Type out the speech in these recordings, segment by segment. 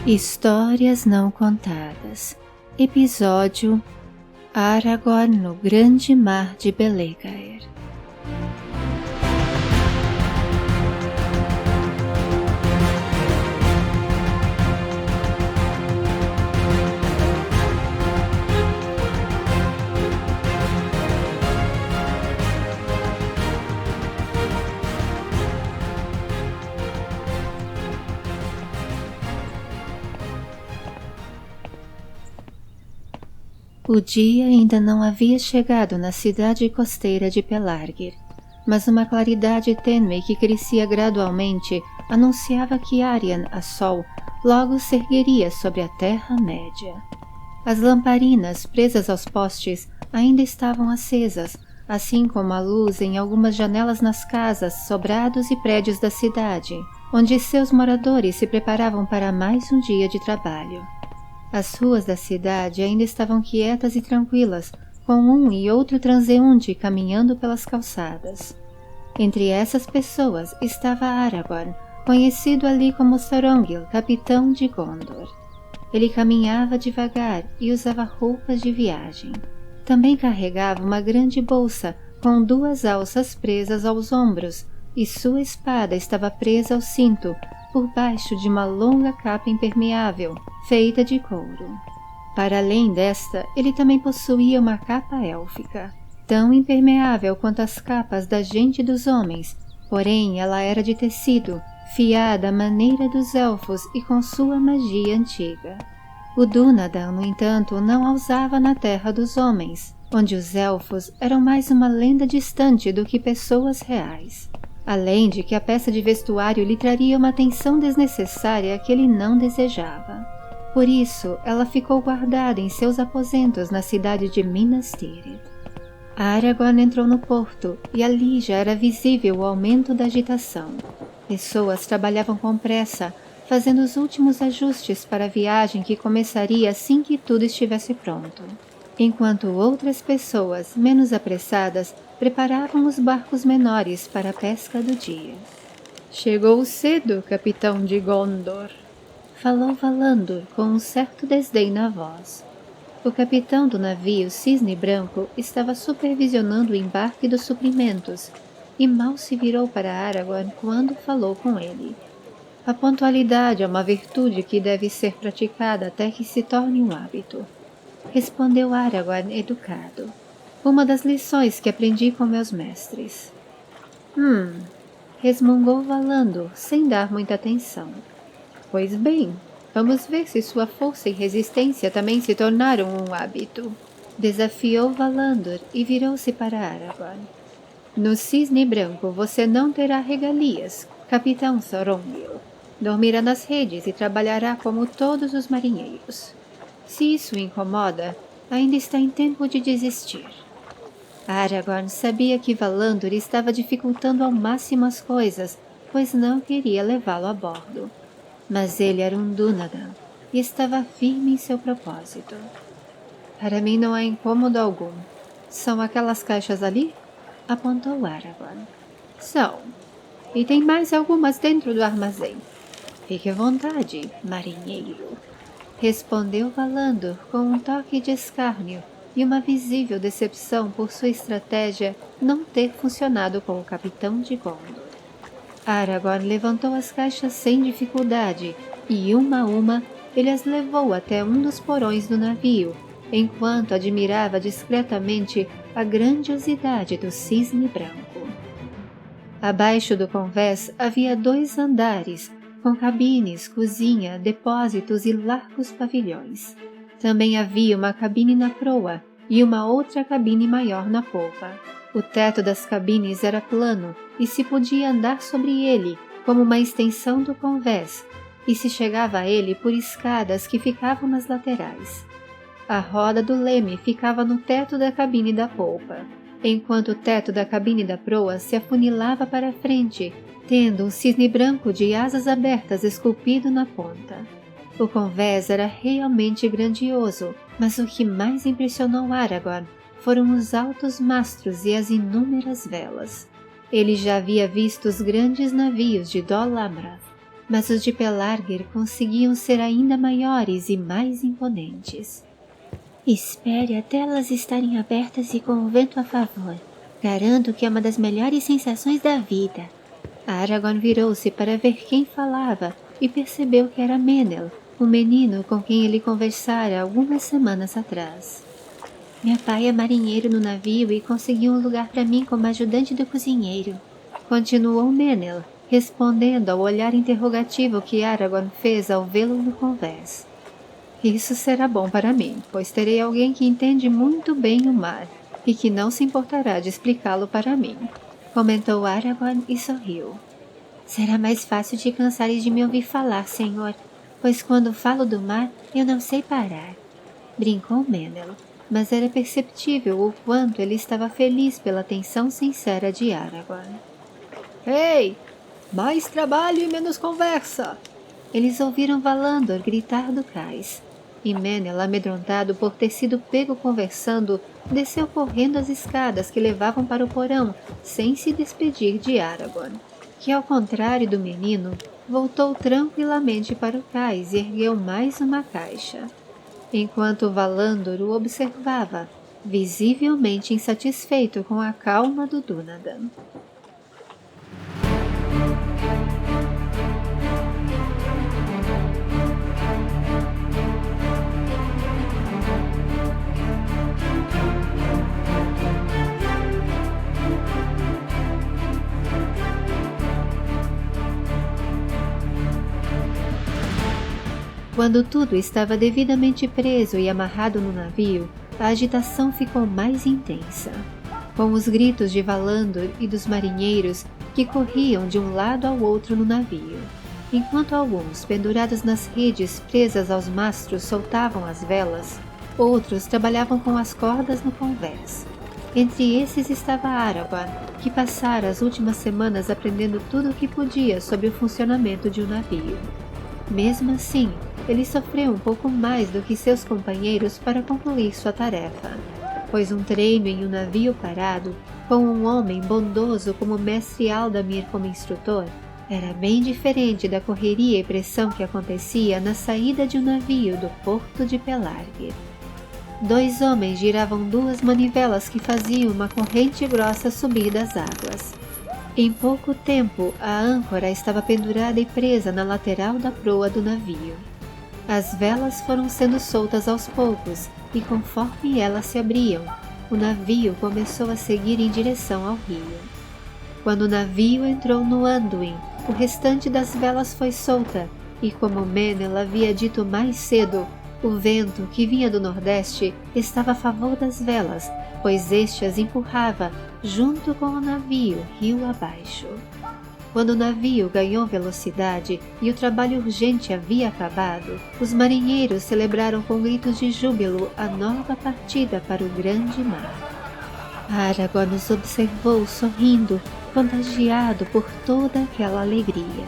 Histórias Não Contadas. Episódio Aragorn no Grande Mar de Belegaer. O dia ainda não havia chegado na cidade costeira de Pelargir, mas uma claridade tênue que crescia gradualmente anunciava que Arian, a Sol, logo se ergueria sobre a Terra-média. As lamparinas presas aos postes ainda estavam acesas, assim como a luz em algumas janelas nas casas, sobrados e prédios da cidade, onde seus moradores se preparavam para mais um dia de trabalho. As ruas da cidade ainda estavam quietas e tranquilas, com um e outro transeunte caminhando pelas calçadas. Entre essas pessoas estava Aragorn, conhecido ali como Thorongil, capitão de Gondor. Ele caminhava devagar e usava roupas de viagem. Também carregava uma grande bolsa com 2 alças presas aos ombros, e sua espada estava presa ao cinto, por baixo de uma longa capa impermeável, feita de couro. Para além desta, ele também possuía uma capa élfica, tão impermeável quanto as capas da gente dos homens, porém ela era de tecido, fiada à maneira dos elfos e com sua magia antiga. O Dúnadan, no entanto, não a usava na terra dos homens, onde os elfos eram mais uma lenda distante do que pessoas reais. Além de que a peça de vestuário lhe traria uma atenção desnecessária que ele não desejava. Por isso, ela ficou guardada em seus aposentos na cidade de Minas Tirith. Aragorn entrou no porto e ali já era visível o aumento da agitação. Pessoas trabalhavam com pressa, fazendo os últimos ajustes para a viagem que começaria assim que tudo estivesse pronto. Enquanto outras pessoas, menos apressadas, preparavam os barcos menores para a pesca do dia. "Chegou cedo, capitão de Gondor", falou Valandor com um certo desdém na voz. O capitão do navio Cisne Branco estava supervisionando o embarque dos suprimentos e mal se virou para Aragorn quando falou com ele. A pontualidade é uma virtude que deve ser praticada até que se torne um hábito, respondeu Aragorn educado. "Uma das lições que aprendi com meus mestres." Resmungou Valandor, sem dar muita atenção. "Pois bem, vamos ver se sua força e resistência também se tornaram um hábito." Desafiou Valandor e virou-se para Aragorn. "No Cisne Branco você não terá regalias, capitão Thorongil. Dormirá nas redes e trabalhará como todos os marinheiros. Se isso o incomoda, ainda está em tempo de desistir." Aragorn sabia que Valandor estava dificultando ao máximo as coisas, pois não queria levá-lo a bordo. Mas ele era um Dúnadan e estava firme em seu propósito. "Para mim não há incômodo algum. São aquelas caixas ali?" apontou Aragorn. "São. E tem mais algumas dentro do armazém. Fique à vontade, marinheiro", respondeu Valandor com um toque de escárnio e uma visível decepção por sua estratégia não ter funcionado com o capitão de Gondor. Aragorn levantou as caixas sem dificuldade e, uma a uma, ele as levou até um dos porões do navio, enquanto admirava discretamente a grandiosidade do Cisne Branco. Abaixo do convés havia 2 andares, com cabines, cozinha, depósitos e largos pavilhões. Também havia uma cabine na proa e uma outra cabine maior na popa. O teto das cabines era plano e se podia andar sobre ele como uma extensão do convés, e se chegava a ele por escadas que ficavam nas laterais. A roda do leme ficava no teto da cabine da popa, enquanto o teto da cabine da proa se afunilava para a frente, tendo um cisne branco de asas abertas esculpido na ponta. O convés era realmente grandioso, mas o que mais impressionou Aragorn foram os altos mastros e as inúmeras velas. Ele já havia visto os grandes navios de Dol Amroth, mas os de Pelargir conseguiam ser ainda maiores e mais imponentes. Espere até elas estarem abertas e com o vento a favor. Garanto que é uma das melhores sensações da vida. Aragorn virou-se para ver quem falava e percebeu que era Menel, o menino com quem ele conversara algumas semanas atrás. Meu pai é marinheiro no navio e conseguiu um lugar para mim como ajudante do cozinheiro. Continuou Menel, respondendo ao olhar interrogativo que Aragorn fez ao vê-lo no convés. Isso será bom para mim, pois terei alguém que entende muito bem o mar e que não se importará de explicá-lo para mim, comentou Aragorn e sorriu. Será mais fácil de cansares de me ouvir falar, senhor, pois quando falo do mar eu não sei parar. Brincou Menel, mas era perceptível o quanto ele estava feliz pela atenção sincera de Aragorn. Ei! Mais trabalho e menos conversa! Eles ouviram Valandor gritar do cais, e Menel, amedrontado por ter sido pego conversando, desceu correndo as escadas que levavam para o porão, sem se despedir de Aragorn, que, ao contrário do menino, voltou tranquilamente para o cais e ergueu mais uma caixa, enquanto Valandor o observava, visivelmente insatisfeito com a calma do Dúnadan. Quando tudo estava devidamente preso e amarrado no navio, a agitação ficou mais intensa, com os gritos de Valandor e dos marinheiros que corriam de um lado ao outro no navio, enquanto alguns, pendurados nas redes presas aos mastros, soltavam as velas, outros trabalhavam com as cordas no convés. Entre esses estava Aragorn, que passara as últimas semanas aprendendo tudo o que podia sobre o funcionamento de um navio. Mesmo assim, ele sofreu um pouco mais do que seus companheiros para concluir sua tarefa, pois um treino em um navio parado, com um homem bondoso como Mestre Aldamir como instrutor, era bem diferente da correria e pressão que acontecia na saída de um navio do porto de Pelargir. 2 homens giravam 2 manivelas que faziam uma corrente grossa subir das águas. Em pouco tempo, a âncora estava pendurada e presa na lateral da proa do navio. As velas foram sendo soltas aos poucos, e conforme elas se abriam, o navio começou a seguir em direção ao rio. Quando o navio entrou no Anduin, o restante das velas foi solta, e como Menel havia dito mais cedo, o vento que vinha do nordeste estava a favor das velas, pois este as empurrava junto com o navio rio abaixo. Quando o navio ganhou velocidade e o trabalho urgente havia acabado, os marinheiros celebraram com gritos de júbilo a nova partida para o grande mar. Aragorn os observou sorrindo, contagiado por toda aquela alegria.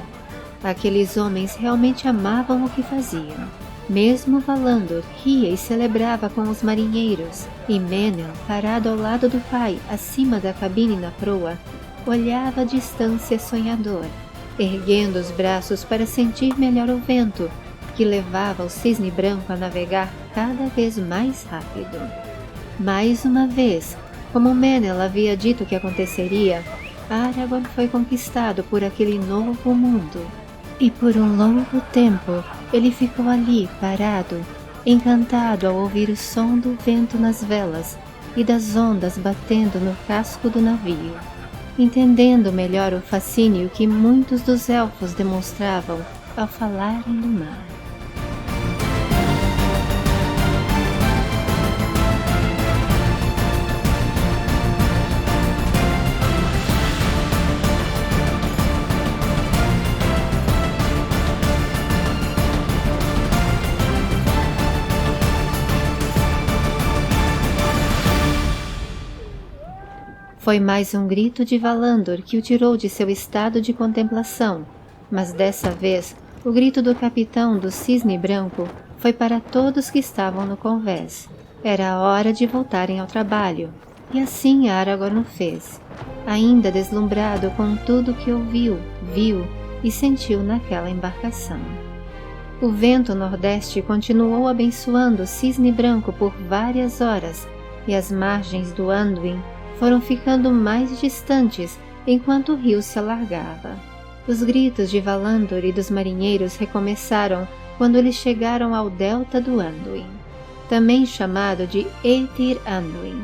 Aqueles homens realmente amavam o que faziam. Mesmo Valandor ria e celebrava com os marinheiros, e Menel, parado ao lado do pai, acima da cabine na proa, olhava à distância sonhador, erguendo os braços para sentir melhor o vento, que levava o cisne branco a navegar cada vez mais rápido. Mais uma vez, como Menel havia dito que aconteceria, Aragorn foi conquistado por aquele novo mundo. E por um longo tempo, ele ficou ali, parado, encantado ao ouvir o som do vento nas velas e das ondas batendo no casco do navio, entendendo melhor o fascínio que muitos dos elfos demonstravam ao falarem do mar. Foi mais um grito de Valandor que o tirou de seu estado de contemplação, mas dessa vez o grito do capitão do Cisne Branco foi para todos que estavam no convés. Era a hora de voltarem ao trabalho, e assim Aragorn o fez. Ainda deslumbrado com tudo que ouviu, viu e sentiu naquela embarcação. O vento nordeste continuou abençoando o cisne branco por várias horas e as margens do Anduin foram ficando mais distantes enquanto o rio se alargava. Os gritos de Valandor e dos marinheiros recomeçaram quando eles chegaram ao delta do Anduin, também chamado de Eitir Anduin.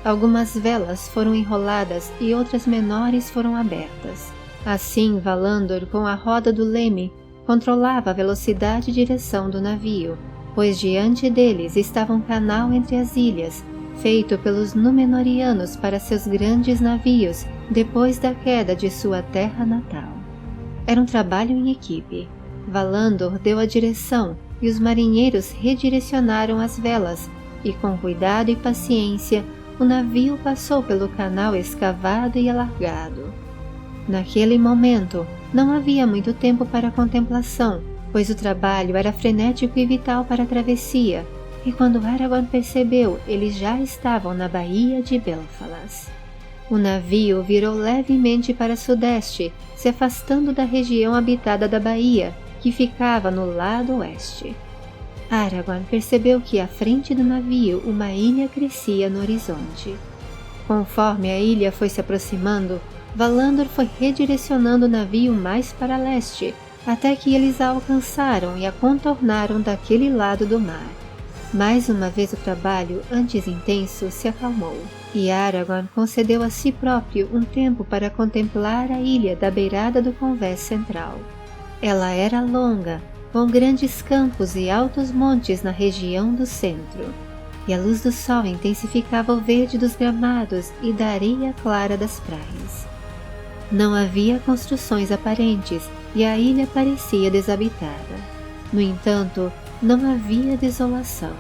Algumas velas foram enroladas e outras menores foram abertas. Assim, Valandor, com a roda do leme, controlava a velocidade e direção do navio, pois diante deles estava um canal entre as ilhas, feito pelos Númenóreanos para seus grandes navios depois da queda de sua terra natal. Era um trabalho em equipe. Valandor deu a direção e os marinheiros redirecionaram as velas, e com cuidado e paciência o navio passou pelo canal escavado e alargado. Naquele momento, não havia muito tempo para contemplação, pois o trabalho era frenético e vital para a travessia, e quando Aragorn percebeu, eles já estavam na Baía de Belfalas. O navio virou levemente para sudeste, se afastando da região habitada da baía, que ficava no lado oeste. Aragorn percebeu que à frente do navio uma ilha crescia no horizonte. Conforme a ilha foi se aproximando, Valandor foi redirecionando o navio mais para leste, até que eles a alcançaram e a contornaram daquele lado do mar. Mais uma vez o trabalho, antes intenso, se acalmou, e Aragorn concedeu a si próprio um tempo para contemplar a ilha da beirada do convés central. Ela era longa, com grandes campos e altos montes na região do centro, e a luz do sol intensificava o verde dos gramados e da areia clara das praias. Não havia construções aparentes e a ilha parecia desabitada. No entanto, não havia desolação.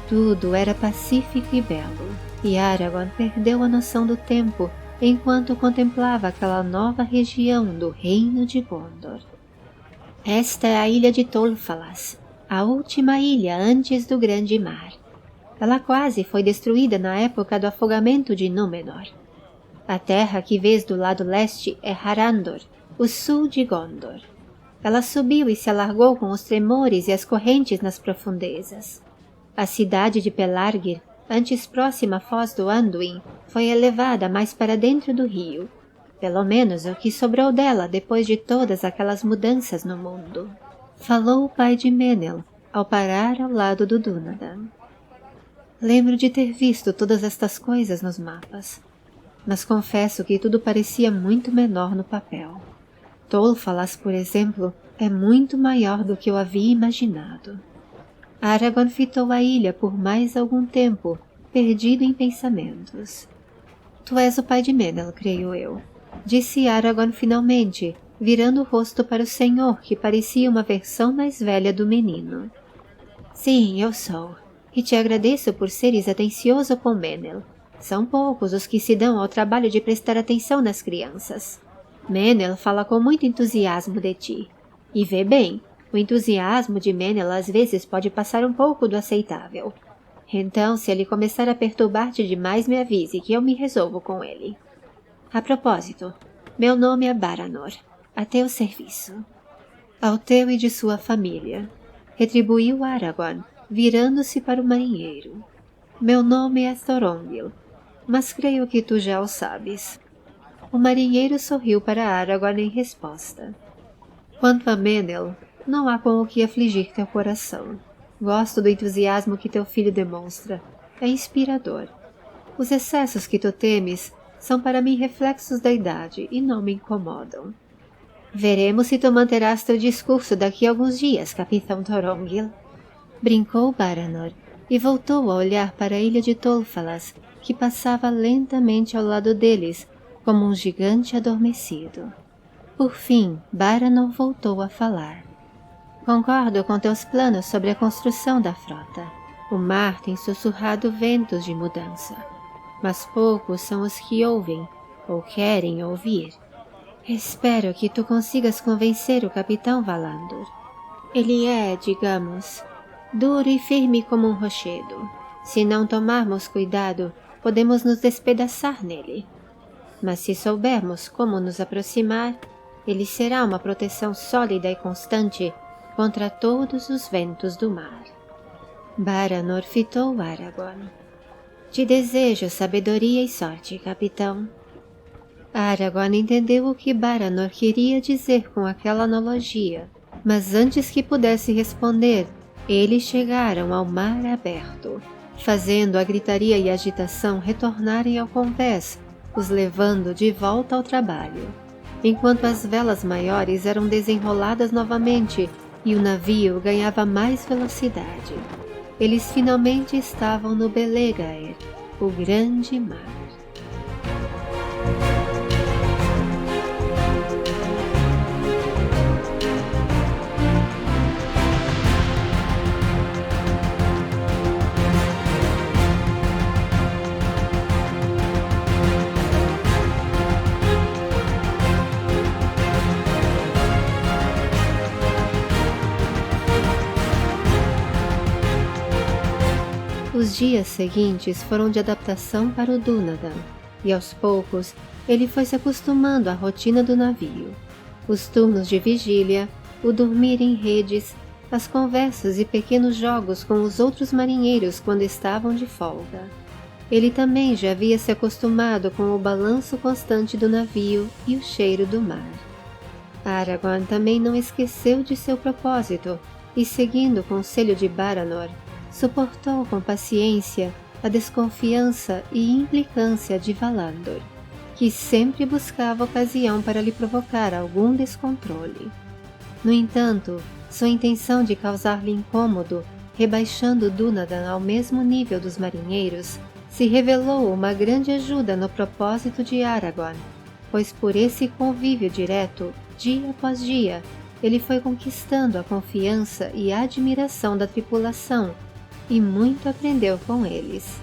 Tudo era pacífico e belo, e Aragorn perdeu a noção do tempo enquanto contemplava aquela nova região do reino de Gondor. Esta é a ilha de Tolfalas, a última ilha antes do Grande Mar. Ela quase foi destruída na época do afogamento de Númenor. A terra que vês do lado leste é Harandor, o sul de Gondor. Ela subiu e se alargou com os tremores e as correntes nas profundezas. A cidade de Pelargir, antes próxima à foz do Anduin, foi elevada mais para dentro do rio. Pelo menos o que sobrou dela depois de todas aquelas mudanças no mundo. Falou o pai de Menel, ao parar ao lado do Dúnadan. Lembro de ter visto todas estas coisas nos mapas, mas confesso que tudo parecia muito menor no papel. Tolfalas, por exemplo, é muito maior do que eu havia imaginado. Aragorn fitou a ilha por mais algum tempo, perdido em pensamentos. Tu és o pai de Menel, creio eu, disse Aragorn finalmente, virando o rosto para o senhor, que parecia uma versão mais velha do menino. Sim, eu sou, e te agradeço por seres atencioso com Menel. São poucos os que se dão ao trabalho de prestar atenção nas crianças. Menel fala com muito entusiasmo de ti. E vê bem, o entusiasmo de Menel às vezes pode passar um pouco do aceitável. Então, se ele começar a perturbar-te demais, me avise que eu me resolvo com ele. A propósito, meu nome é Baranor, a teu serviço. Ao teu e de sua família, retribuiu Aragorn, virando-se para o marinheiro. Meu nome é Thorongil, mas creio que tu já o sabes. O marinheiro sorriu para Aragorn em resposta. Quanto a Menel, não há com o que afligir teu coração. Gosto do entusiasmo que teu filho demonstra. É inspirador. Os excessos que tu temes são para mim reflexos da idade e não me incomodam. Veremos se tu manterás teu discurso daqui a alguns dias, capitão Thorongil. Brincou Baranor e voltou a olhar para a ilha de Tolfalas, que passava lentamente ao lado deles, como um gigante adormecido. Por fim, Baranor voltou a falar. Concordo com teus planos sobre a construção da frota. O mar tem sussurrado ventos de mudança, mas poucos são os que ouvem, ou querem ouvir. Espero que tu consigas convencer o capitão Valandor. Ele é, digamos, duro e firme como um rochedo. Se não tomarmos cuidado, podemos nos despedaçar nele. Mas se soubermos como nos aproximar, Ele será uma proteção sólida e constante contra todos os ventos do mar. Baranor fitou Aragorn. Te desejo sabedoria e sorte, capitão. Aragorn entendeu o que Baranor queria dizer com aquela analogia, mas antes que pudesse responder, eles chegaram ao mar aberto, fazendo a gritaria e agitação retornarem ao convés, os levando de volta ao trabalho, enquanto as velas maiores eram desenroladas novamente e o navio ganhava mais velocidade. Eles finalmente estavam no Belegaer, o grande mar. Os dias seguintes foram de adaptação para o Dúnadan, e aos poucos ele foi se acostumando à rotina do navio. Os turnos de vigília, o dormir em redes, as conversas e pequenos jogos com os outros marinheiros quando estavam de folga. Ele também já havia se acostumado com o balanço constante do navio e o cheiro do mar. Aragorn também não esqueceu de seu propósito e, seguindo o conselho de Baranor, suportou com paciência a desconfiança e implicância de Valandor, que sempre buscava ocasião para lhe provocar algum descontrole. No entanto, sua intenção de causar-lhe incômodo, rebaixando Dúnadan ao mesmo nível dos marinheiros, se revelou uma grande ajuda no propósito de Aragorn, pois por esse convívio direto, dia após dia, ele foi conquistando a confiança e a admiração da tripulação, e muito aprendeu com eles.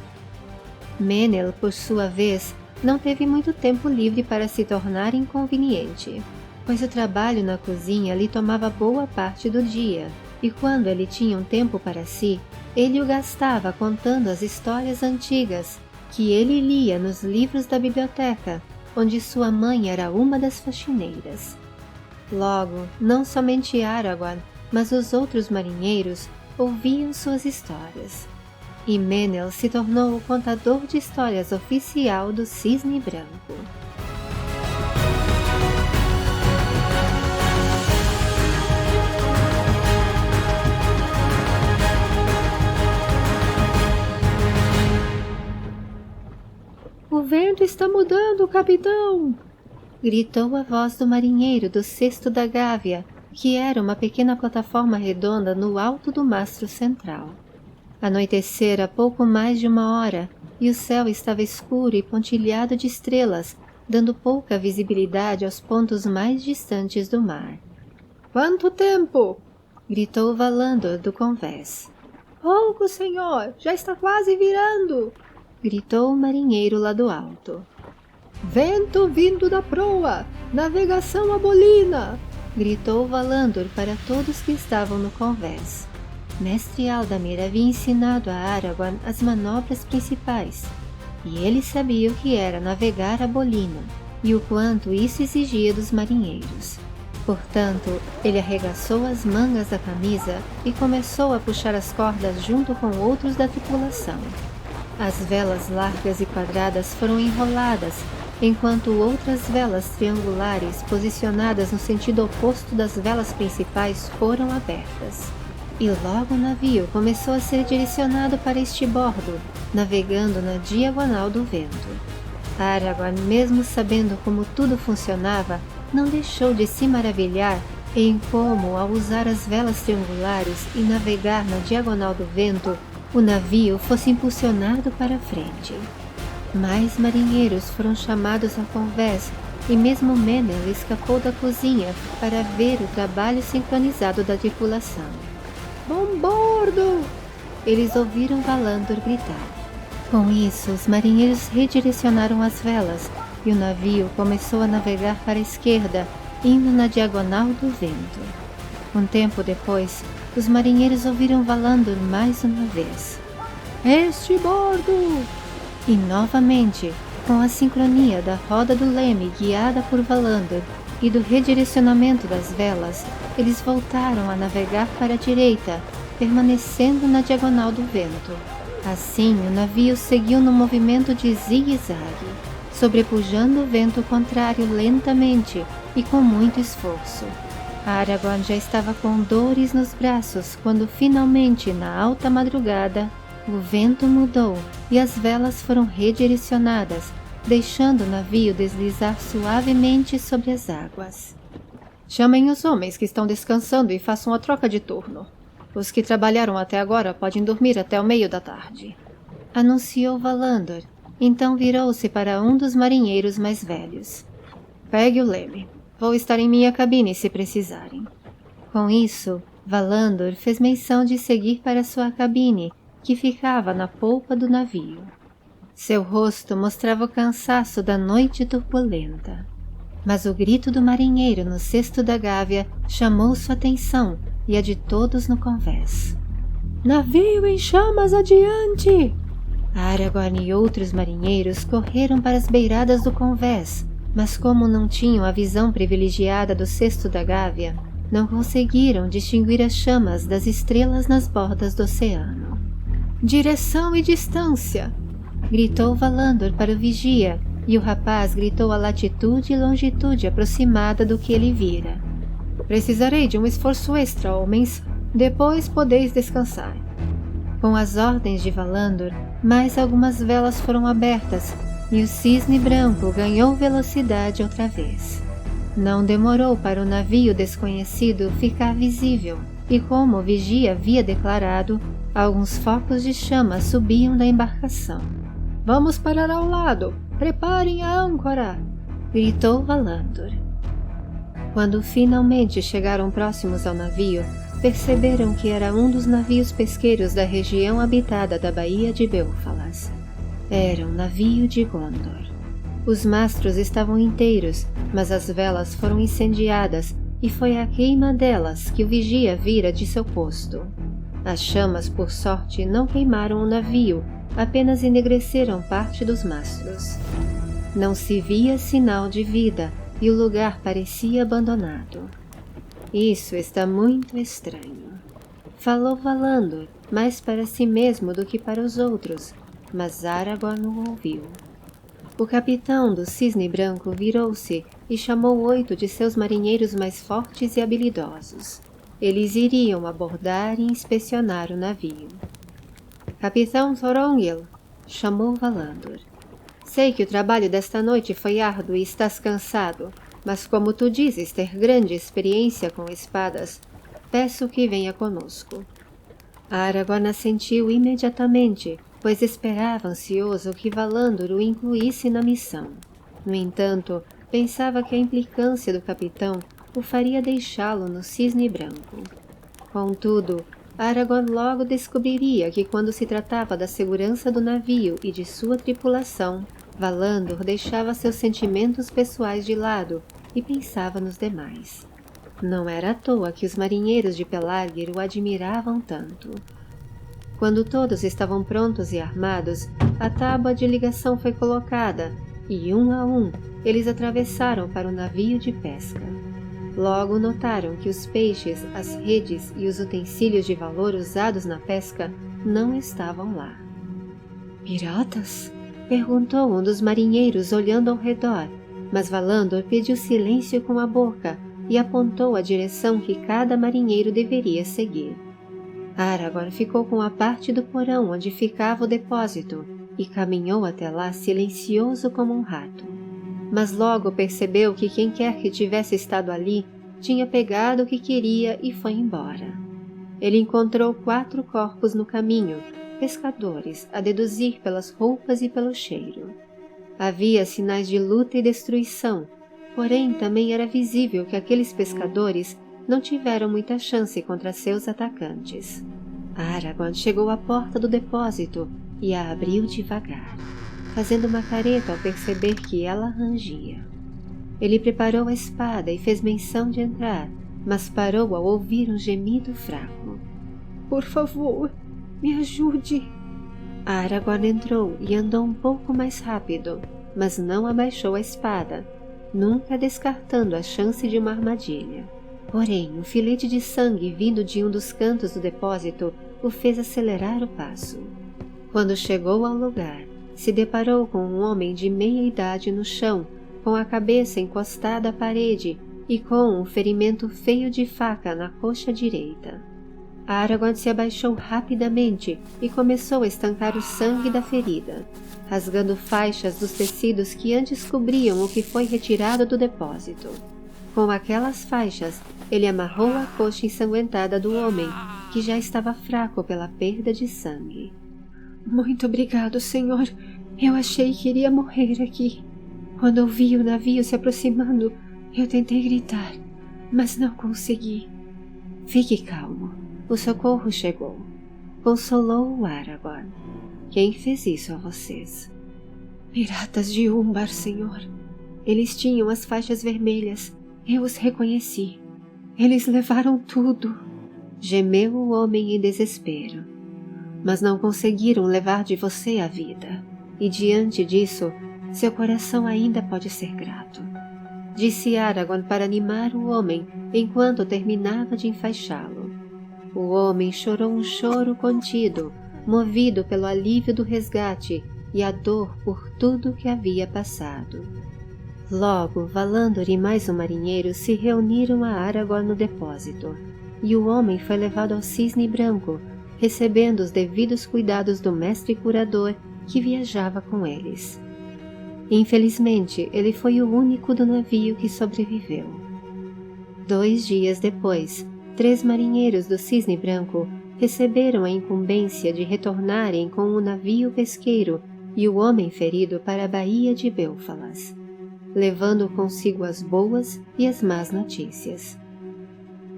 Menel, por sua vez, não teve muito tempo livre para se tornar inconveniente, pois o trabalho na cozinha lhe tomava boa parte do dia, e quando ele tinha um tempo para si, ele o gastava contando as histórias antigas que ele lia nos livros da biblioteca, onde sua mãe era uma das faxineiras. Logo, não somente Aragorn, mas os outros marinheiros ouviam suas histórias, e Menel se tornou o contador de histórias oficial do Cisne Branco. O vento está mudando, capitão! Gritou a voz do marinheiro do cesto da Gávea, que era uma pequena plataforma redonda no alto do mastro central. Anoitecera pouco mais de 1 hora, e o céu estava escuro e pontilhado de estrelas, dando pouca visibilidade aos pontos mais distantes do mar. — Quanto tempo? Gritou Valandor do convés. — Pouco, senhor! Já está quase virando! Gritou o marinheiro lá do alto. — Vento vindo da proa! Navegação a bolina! Gritou Valandor para todos que estavam no convés. Mestre Aldamir havia ensinado a Aragorn as manobras principais, e ele sabia o que era navegar a bolina, e o quanto isso exigia dos marinheiros. Portanto, ele arregaçou as mangas da camisa e começou a puxar as cordas junto com outros da tripulação. As velas largas e quadradas foram enroladas, enquanto outras velas triangulares posicionadas no sentido oposto das velas principais foram abertas. E logo o navio começou a ser direcionado para estibordo, navegando na diagonal do vento. Aragorn, mesmo sabendo como tudo funcionava, não deixou de se maravilhar em como, ao usar as velas triangulares e navegar na diagonal do vento, o navio fosse impulsionado para frente. Mais marinheiros foram chamados ao convés, e mesmo Menel escapou da cozinha para ver o trabalho sincronizado da tripulação. Bombordo! Eles ouviram Valandor gritar. Com isso, os marinheiros redirecionaram as velas, e o navio começou a navegar para a esquerda, indo na diagonal do vento. Um tempo depois, os marinheiros ouviram Valandor mais uma vez. Estibordo! E novamente, com a sincronia da roda do leme guiada por Valandor, e do redirecionamento das velas, eles voltaram a navegar para a direita, permanecendo na diagonal do vento. Assim, o navio seguiu no movimento de zigue-zague, sobrepujando o vento contrário lentamente e com muito esforço. Aragorn já estava com dores nos braços quando finalmente, na alta madrugada, o vento mudou e as velas foram redirecionadas, deixando o navio deslizar suavemente sobre as águas. Chamem os homens que estão descansando e façam a troca de turno. Os que trabalharam até agora podem dormir até o meio da tarde, anunciou Valandor. Então virou-se para um dos marinheiros mais velhos. Pegue o leme. Vou estar em minha cabine se precisarem. Com isso, Valandor fez menção de seguir para sua cabine, que ficava na polpa do navio. Seu rosto mostrava o cansaço da noite turbulenta. Mas o grito do marinheiro no cesto da gávea chamou sua atenção e a de todos no convés. Navio em chamas adiante! Aragorn e outros marinheiros correram para as beiradas do convés, mas como não tinham a visão privilegiada do cesto da gávea, não conseguiram distinguir as chamas das estrelas nas bordas do oceano. Direção e distância! Gritou Valandor para o vigia, e o rapaz gritou a latitude e longitude aproximada do que ele vira. Precisarei de um esforço extra, homens. Depois podeis descansar. Com as ordens de Valandor, mais algumas velas foram abertas, e o cisne branco ganhou velocidade outra vez. Não demorou para o navio desconhecido ficar visível, e como o vigia havia declarado, alguns focos de chama subiam da embarcação. Vamos parar ao lado! Preparem a âncora! Gritou Valandor. Quando finalmente chegaram próximos ao navio, perceberam que era um dos navios pesqueiros da região habitada da Baía de Belfalas. Era um navio de Gondor. Os mastros estavam inteiros, mas as velas foram incendiadas e foi a queima delas que o vigia vira de seu posto. As chamas, por sorte, não queimaram o navio, apenas enegreceram parte dos mastros. Não se via sinal de vida e o lugar parecia abandonado. Isso está muito estranho, falou Valandor, mais para si mesmo do que para os outros, mas Aragorn o ouviu. O capitão do Cisne Branco virou-se e chamou 8 de seus marinheiros mais fortes e habilidosos. Eles iriam abordar e inspecionar o navio. Capitão Thorongil, chamou Valandor. Sei que o trabalho desta noite foi árduo e estás cansado, mas como tu dizes ter grande experiência com espadas, peço que venha conosco. Aragorn assentiu imediatamente, pois esperava ansioso que Valandor o incluísse na missão. No entanto, pensava que a implicância do capitão o faria deixá-lo no Cisne Branco. Contudo, Aragorn logo descobriria que quando se tratava da segurança do navio e de sua tripulação, Valandor deixava seus sentimentos pessoais de lado e pensava nos demais. Não era à toa que os marinheiros de Pelargir o admiravam tanto. Quando todos estavam prontos e armados, a tábua de ligação foi colocada e, um a um, eles atravessaram para o navio de pesca. Logo notaram que os peixes, as redes e os utensílios de valor usados na pesca não estavam lá. Piratas? Perguntou um dos marinheiros olhando ao redor, mas Valandor pediu silêncio com a boca e apontou a direção que cada marinheiro deveria seguir. Aragorn ficou com a parte do porão onde ficava o depósito e caminhou até lá silencioso como um rato. Mas logo percebeu que quem quer que tivesse estado ali tinha pegado o que queria e foi embora. Ele encontrou 4 corpos no caminho, pescadores, a deduzir pelas roupas e pelo cheiro. Havia sinais de luta e destruição, porém também era visível que aqueles pescadores não tiveram muita chance contra seus atacantes. Aragorn chegou à porta do depósito e a abriu devagar, fazendo uma careta ao perceber que ela rangia. Ele preparou a espada e fez menção de entrar, mas parou ao ouvir um gemido fraco. — Por favor, me ajude! Aragorn entrou e andou um pouco mais rápido, mas não abaixou a espada, nunca descartando a chance de uma armadilha. Porém, o filete de sangue vindo de um dos cantos do depósito o fez acelerar o passo. Quando chegou ao lugar, se deparou com um homem de meia idade no chão, com a cabeça encostada à parede e com um ferimento feio de faca na coxa direita. Aragorn se abaixou rapidamente e começou a estancar o sangue da ferida, rasgando faixas dos tecidos que antes cobriam o que foi retirado do depósito. Com aquelas faixas, ele amarrou a coxa ensanguentada do homem, que já estava fraco pela perda de sangue. Muito obrigado, senhor. Eu achei que iria morrer aqui. Quando ouvi o navio se aproximando, eu tentei gritar, mas não consegui. Fique calmo. O socorro chegou. Consolou o Aragorn. Quem fez isso a vocês? Piratas de Umbar, senhor. Eles tinham as faixas vermelhas. Eu os reconheci. Eles levaram tudo. Gemeu o homem em desespero. Mas não conseguiram levar de você a vida. E diante disso, seu coração ainda pode ser grato. Disse Aragorn para animar o homem enquanto terminava de enfaixá-lo. O homem chorou um choro contido, movido pelo alívio do resgate e a dor por tudo que havia passado. Logo, Valandor e mais um marinheiro se reuniram a Aragorn no depósito, e o homem foi levado ao Cisne Branco, recebendo os devidos cuidados do mestre curador que viajava com eles. Infelizmente, ele foi o único do navio que sobreviveu. 2 dias depois, 3 marinheiros do Cisne Branco receberam a incumbência de retornarem com o navio pesqueiro e o homem ferido para a Baía de Belfalas, levando consigo as boas e as más notícias.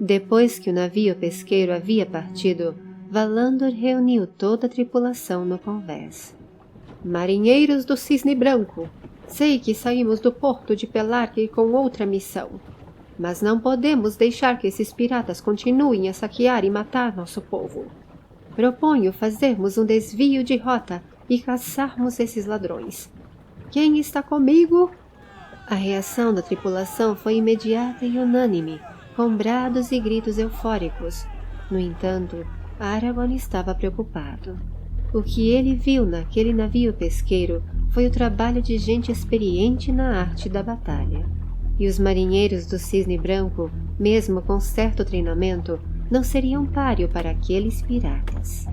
Depois que o navio pesqueiro havia partido, Valandor reuniu toda a tripulação no convés. Marinheiros do Cisne Branco, sei que saímos do porto de Pelargir com outra missão, mas não podemos deixar que esses piratas continuem a saquear e matar nosso povo. Proponho fazermos um desvio de rota e caçarmos esses ladrões. Quem está comigo? A reação da tripulação foi imediata e unânime, com brados e gritos eufóricos. No entanto, Aragorn estava preocupado. O que ele viu naquele navio pesqueiro foi o trabalho de gente experiente na arte da batalha. E os marinheiros do Cisne Branco, mesmo com certo treinamento, não seriam páreo para aqueles piratas.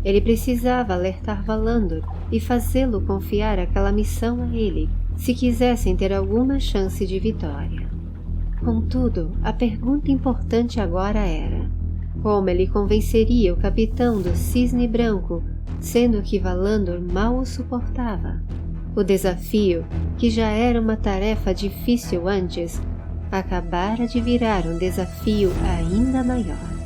Ele precisava alertar Valandor e fazê-lo confiar aquela missão a ele, se quisessem ter alguma chance de vitória. Contudo, a pergunta importante agora era: como ele convenceria o capitão do Cisne Branco, sendo que Valandor mal o suportava? O desafio, que já era uma tarefa difícil antes, acabara de virar um desafio ainda maior.